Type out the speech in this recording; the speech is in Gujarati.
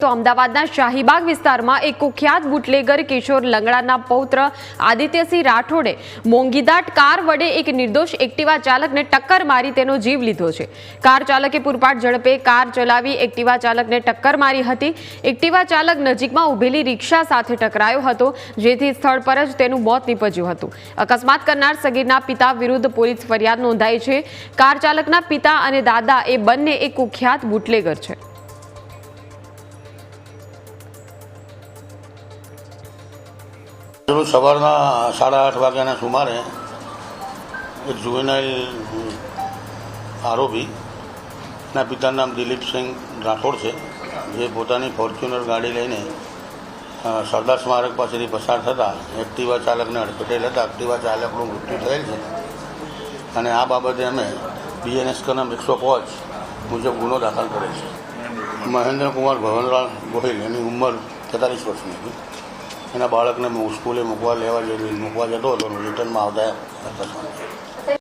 તો અમદાવાદના શાહીબાગ વિસ્તારમાં એક કુખ્યાત બુટલેગર કિશોર લંગડાના પૌત્ર આદિત્યસિંહ રાઠોડે મોંઘીદાટ કાર વડે એક નિર્દોષ એક્ટિવા ચાલકને ટક્કર મારી તેનો જીવ લીધો છે। કાર ચાલકે પૂરપાટ ઝડપે કાર ચલાવી એક્ટિવા ચાલકને ટક્કર મારી હતી। એક્ટિવા ચાલક નજીકમાં ઊભેલી રિક્ષા સાથે ટકરાયો હતો, જેથી સ્થળ પર જ તેનું મોત નીપજ્યું હતું। અકસ્માત કરનાર સગીરના પિતા વિરુદ્ધ પોલીસ ફરિયાદ નોંધાઈ છે। કાર ચાલકના પિતા અને દાદા એ બંને એક કુખ્યાત બુટલેગર છે। સવારના 8:30 વાગ્યાના સુમારે એક જુવેનાઇલ આરોપીના પિતાનું નામ દિલીપસિંહ રાઠોડ છે, જે પોતાની ફોર્ચ્યુનર ગાડી લઈને સરદાર સ્મારક પાસેથી પસાર થતાં એક્ટિવા ચાલકને અડફેટે લેતા એક્ટિવા ચાલકનું મૃત્યુ થયેલ છે અને આ બાબતે અમે BNS કલમ 105 મુજબ ગુનો દાખલ કરેલ છે। મહેન્દ્રકુમાર ભવનલાલ ગોહિલ, એની ઉંમર 43 વર્ષની હતી। એના બાળકને હું સ્કૂલે મૂકવા જતો હતો, રિટર્નમાં આવતા